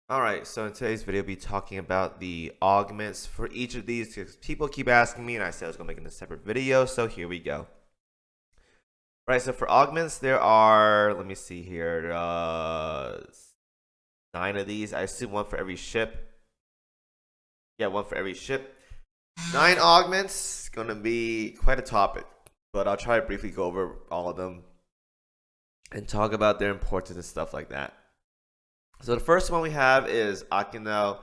Alright, so in today's video, I'll be talking about the augments for each of these because people keep asking me, and I said I was going to make it a separate video, so here we go. Right, so for augments, there are, let me see here, 9 of these. I assume one for every ship. Yeah, one for every ship. 9 augments, going to be quite a topic, but I'll try to briefly go over all of them and talk about their importance and stuff like that. So the first one we have is Akino,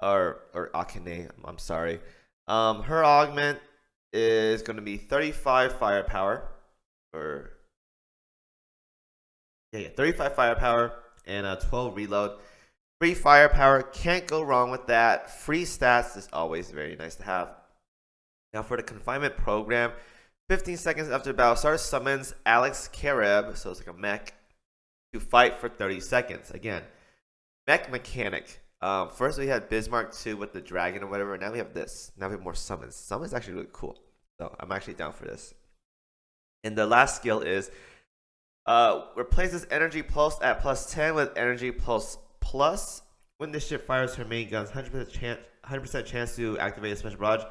or Akine, I'm sorry. Her augment is going to be 35 firepower, or 35 firepower and 12 reload. Free firepower, can't go wrong with that. Free stats is always very nice to have. Now for the confinement program, 15 seconds after battle start, summons Alex Kareb, so it's like a mech, to fight for 30 seconds. Again, mech mechanic. First we had Bismarck 2 with the dragon or whatever. Now we have this. Now we have more summons. Summons actually really cool. So I'm actually down for this. And the last skill is replaces energy pulse at +10 with energy pulse plus. When the ship fires her main guns, 100% chance to activate a special barrage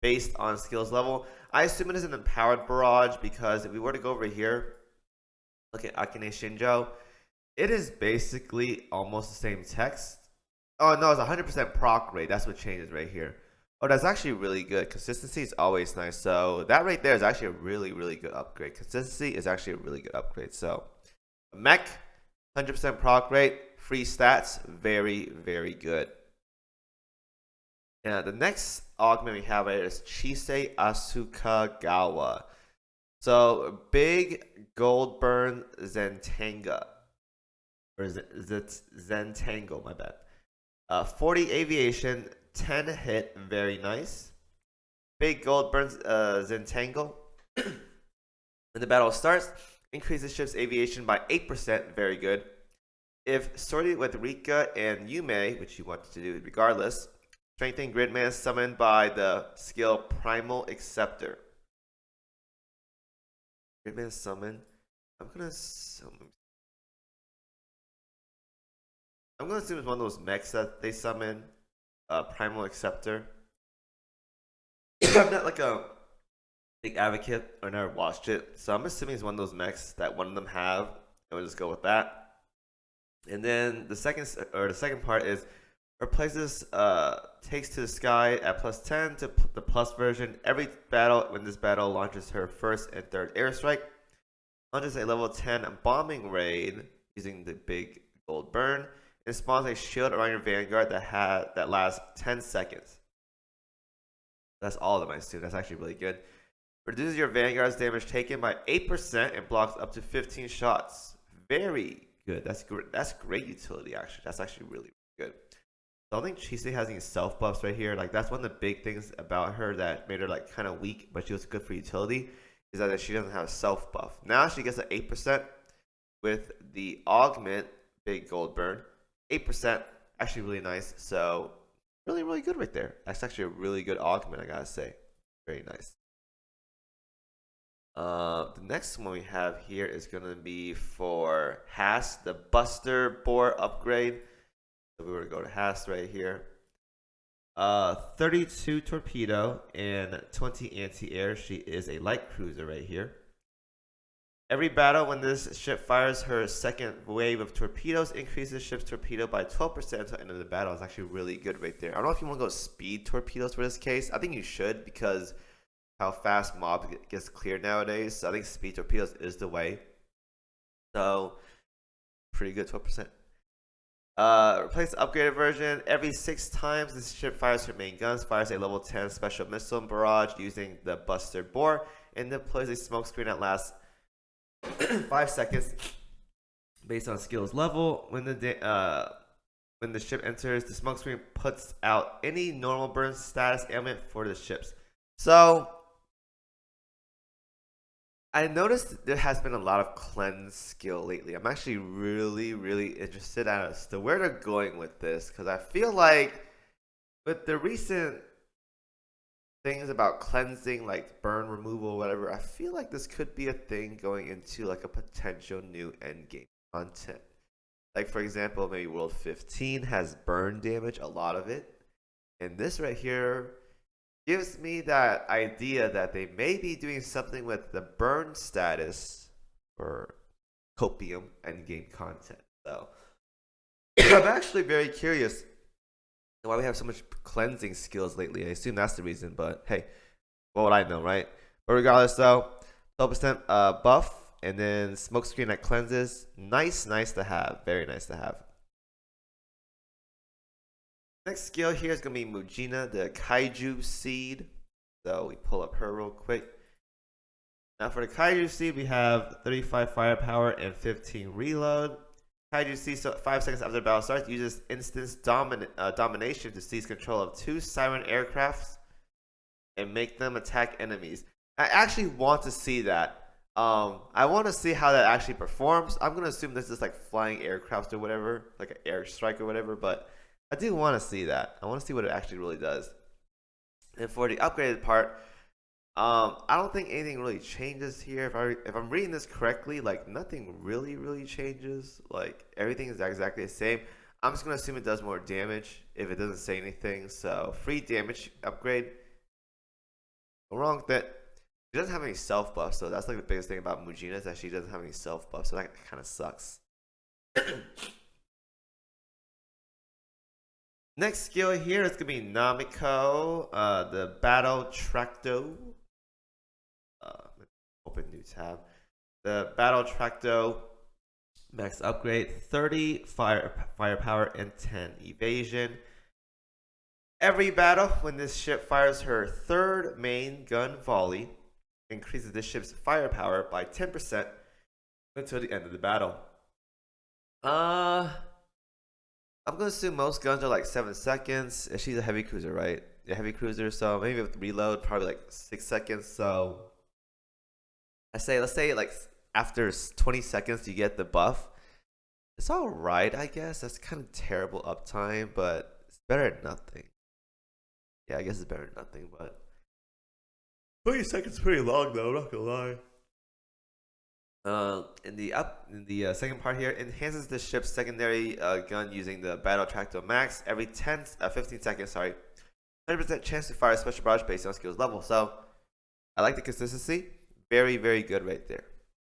based on skills level. I assume it is an empowered barrage because if we were to go over here, look at Akine Shinjo, it is basically almost the same text. Oh no, it's 100% proc rate. That's what changes right here. Oh, that's actually really good. Consistency is always nice. So that right there is actually a really, really good upgrade. Consistency is actually a really good upgrade. So mech, 100% proc rate, free stats, very, very good. And the next augment we have right is Chisei Asuka Gawa. So big gold burn Zentanga. Or Zentango, my bad. 40 aviation, 10 hit, very nice. Big gold burns Zentango. When the battle starts, increases ship's aviation by 8%, very good. If sorted with Rika and Yume, which you want to do regardless, strengthen Gridman summoned by the skill Primal Acceptor. Gridman summon. I'm gonna assume it's one of those mechs that they summon. Primal Acceptor. I'm not like a big advocate or never watched it, so I'm assuming it's one of those mechs that one of them have, and we'll just go with that. And then the second part is replaces takes to the sky at +10 to the plus version. Every battle when this battle launches her first and third airstrike, launches a level 10 bombing raid using the big gold burn. It spawns a shield around your vanguard that lasts 10 seconds. That's all of them, I assume. That's actually really good. Reduces your vanguard's damage taken by 8% and blocks up to 15 shots. Very good. That's great utility, actually. That's actually really good. So I think Chisei has these self buffs right here. Like that's one of the big things about her that made her like kind of weak, but she was good for utility. Is that she doesn't have a self buff. Now she gets an 8% with the augment big gold burn. 8%, actually really nice. So really, really good right there. That's actually a really good augment, I gotta say. Very nice. The next one we have here is gonna be for Haas, the Buster Bore upgrade. So we were to go to Haas right here. 32 torpedo and 20 anti-air. She is a light cruiser right here. Every battle when this ship fires her second wave of torpedoes, increases the ship's torpedo by 12% until the end of the battle. It's actually really good right there. I don't know if you want to go speed torpedoes for this case. I think you should because how fast mob gets cleared nowadays. So I think speed torpedoes is the way. So pretty good, 12%. Replace the upgraded version. Every 6 times this ship fires her main guns, fires a level 10 special missile barrage using the Buster Bore, and deploys a smoke screen that lasts 5 seconds based on skills level. When the ship enters, the smoke screen puts out any normal burn status ailment for the ships. So I noticed there has been a lot of cleanse skill lately. I'm actually really, really interested as to where they're going with this because I feel like with the recent things about cleansing, like burn removal, whatever, I feel like this could be a thing going into like a potential new end game content. Like for example, maybe World 15 has burn damage, a lot of it. And this right here gives me that idea that they may be doing something with the burn status for copium endgame content. So I'm actually very curious why we have so much cleansing skills lately. I assume that's the reason, but hey, what would I know, right? But regardless though, 12% buff and then smoke screen that cleanses. Nice to have. Very nice to have. Next skill here is going to be Mujina, the Kaiju Seed. So we pull up her real quick. Now for the Kaiju Seed, we have 35 firepower and 15 reload. Kaiju Seed, so 5 seconds after the battle starts, uses instance domination to seize control of 2 Siren aircrafts and make them attack enemies. I actually want to see that. I want to see how that actually performs. I'm going to assume this is like flying aircraft or whatever, like an airstrike or whatever, but I do want to see that. I want to see what it actually really does. And for the upgraded part, I don't think anything really changes here. If I'm reading this correctly, like nothing really changes. Like everything is exactly the same. I'm just gonna assume it does more damage if it doesn't say anything. So free damage upgrade. No wrong with that. She doesn't have any self buff, so that's like the biggest thing about Mujina is that she doesn't have any self buff. So that kind of sucks. Next skill here is gonna be Namiko, the Battle Tracto. Open new tab. The Battle Tracto max upgrade, 30 firepower and 10 evasion. Every battle, when this ship fires her third main gun volley, increases the ship's firepower by 10% until the end of the battle. I'm gonna assume most guns are like 7 seconds. She's a heavy cruiser, right? A heavy cruiser, so maybe with reload, probably like 6 seconds. So let's say like after 20 seconds you get the buff. It's all right, I guess. That's kind of terrible uptime, but it's better than nothing. Yeah, I guess it's better than nothing, but 20 seconds is pretty long though. I'm not gonna lie. In the second part here, enhances the ship's secondary gun using the Battle Tracto Max every 15 seconds. Sorry, 100% chance to fire a special barrage based on skills level. So I like the consistency. Very good right there.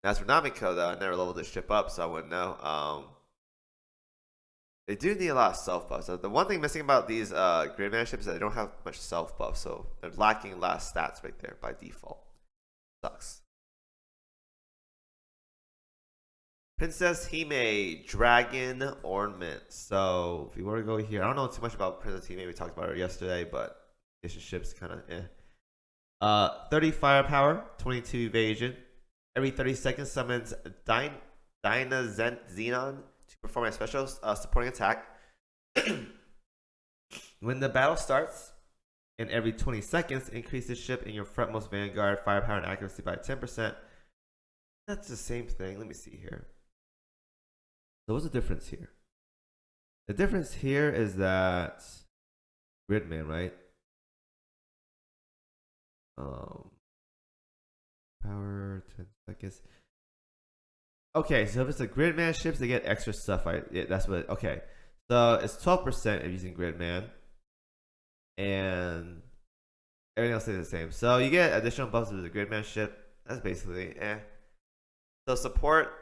As for Namiko though, I never leveled this ship up, so I wouldn't know. They do need a lot of self buff. So the one thing missing about these Gridman ships is that they don't have much self buff, so they're lacking a lot of stats right there by default. Sucks. Princess Hime, Dragon Ornament. So if we were to go here, I don't know too much about Princess Hime. We talked about her yesterday, but this ship's kind of eh. 30 firepower, 22 evasion. Every 30 seconds summons Dyna Xenon to perform a special supporting attack. When the battle starts, and every 20 seconds, increase the ship in your frontmost vanguard firepower and accuracy by 10%. That's the same thing. Let me see here. So what's the difference here? The difference here is that Gridman, right? Power 10 seconds. Okay, so if it's a Gridman ships, they get extra stuff. Right? Yeah, that's what. Okay, so it's 12% if using Gridman, and everything else stays the same. So you get additional buffs with the Gridman ship. That's basically So support.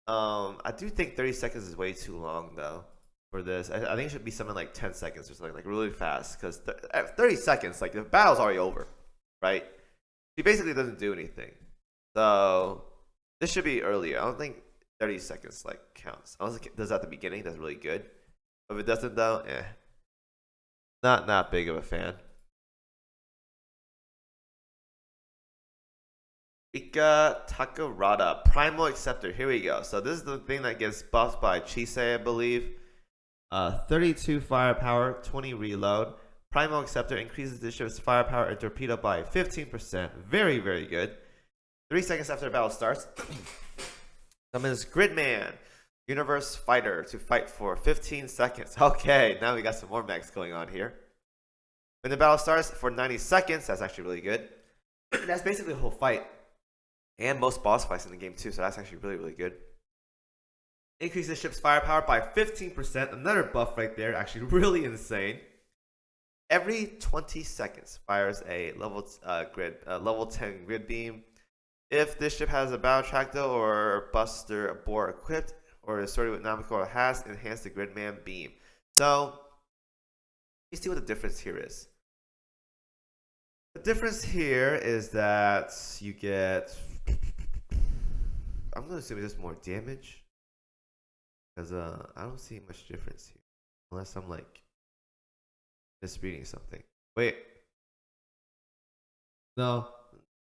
I do think 30 seconds is way too long though for this. I think it should be something like 10 seconds or something, like really fast, because 30 seconds, like the battle's already over, right? She basically doesn't do anything. So this should be earlier. I don't think 30 seconds like counts. Unless it does at the beginning, that's really good. If it doesn't though, not big of a fan. Rika Takarada, Primal Acceptor. Here we go. So this is the thing that gets buffed by Cheese, I believe. 32 firepower, 20 reload. Primal Acceptor increases the ship's firepower and torpedo by 15%. Very good. 3 seconds after the battle starts, summons Gridman, Universe Fighter, to fight for 15 seconds. Okay, now we got some more mechs going on here. When the battle starts for 90 seconds, that's actually really good. That's basically the whole fight. And most boss fights in the game too, so that's actually really good. Increase the ship's firepower by 15%. Another buff right there, actually really insane. Every 20 seconds fires a level 10 grid beam. If this ship has a battle tractor or buster bore equipped, or is sorted with Namiko or has enhanced the Gridman beam. So you see what the difference here is. The difference here is that you get, I'm going to assume it's just more damage, because I don't see much difference here, unless I'm like misreading something. Wait, no,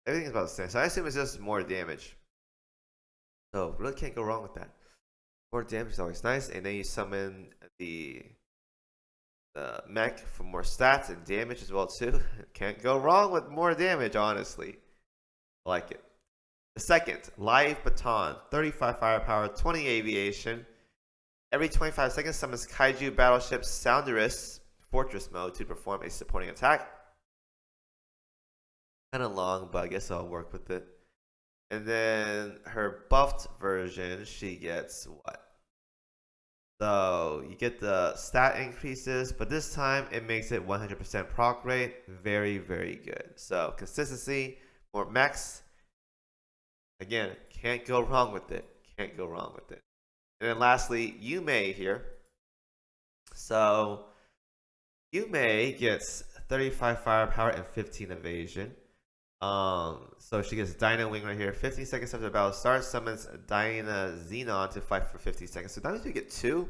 everything's about the same. So I assume it's just more damage. So really can't go wrong with that. More damage is always nice, and then you summon the mech for more stats and damage as well too. Can't go wrong with more damage, honestly. I like it. The second, Live Baton, 35 firepower, 20 aviation. Every 25 seconds summons Kaiju Battleship Soundurus Fortress mode to perform a supporting attack. Kind of long, but I guess I'll work with it. And then her buffed version, she gets what? So you get the stat increases, but this time it makes it 100% proc rate. Very, very good. So consistency, more mechs. Again, can't go wrong with it. Can't go wrong with it. And then lastly, Yume here. So Yume gets 35 firepower and 15 evasion. So she gets Dino Wing right here. 15 seconds after the battle starts, summons Dyna Xenon to fight for 15 seconds. So that means we get two.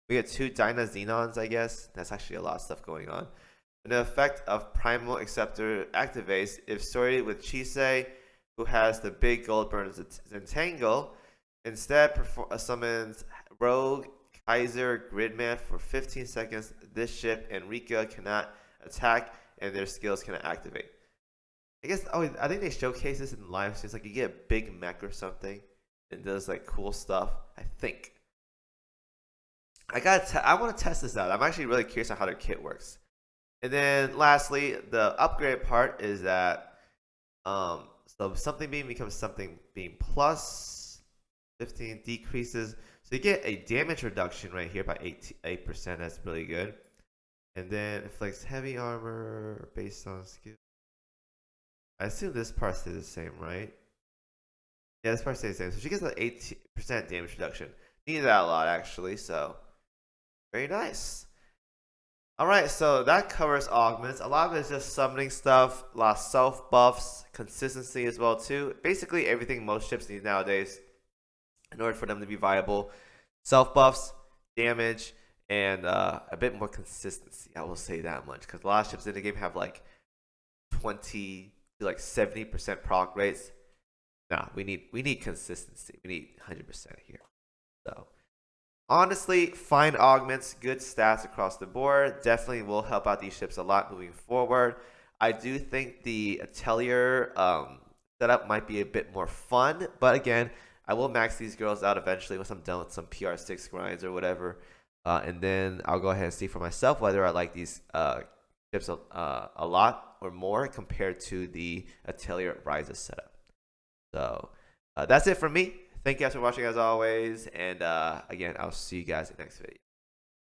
We get two Dyna Xenons, I guess. That's actually a lot of stuff going on. And the effect of Primal Acceptor activates if sorted with Chise, who has the big gold burns Zentangle. Instead, summons Rogue Kaiser Gridman for 15 seconds. This ship and Rika cannot attack, and their skills cannot activate. I guess, I think they showcase this in live streams. Like you get a big mech or something and does like cool stuff. I think. I want to test this out. I'm actually really curious on how their kit works. And then lastly, the upgrade part is that so something beam becomes something beam plus 15 decreases. So you get a damage reduction right here by 8%. That's really good. And then inflicts heavy armor based on skill. I assume this part stays the same, right? Yeah, this part stays the same. So she gets an 8% damage reduction. Needed that a lot, actually. So, very nice. Alright, so that covers augments. A lot of it is just summoning stuff, a lot of self buffs, consistency as well, too. Basically, everything most ships need nowadays in order for them to be viable. Self buffs, damage, and a bit more consistency. I will say that much. Because a lot of ships in the game have like 20 to like 70% proc rates. Nah, we need consistency. We need 100% here. So honestly, fine augments, good stats across the board. Definitely will help out these ships a lot moving forward. I do think the Atelier setup might be a bit more fun, but again, I will max these girls out eventually once I'm done with some PR6 grinds or whatever, and then I'll go ahead and see for myself whether I like these ships a lot or more compared to the Atelier Rises setup. So that's it from me. Thank you guys for watching as always, and again, I'll see you guys in the next video.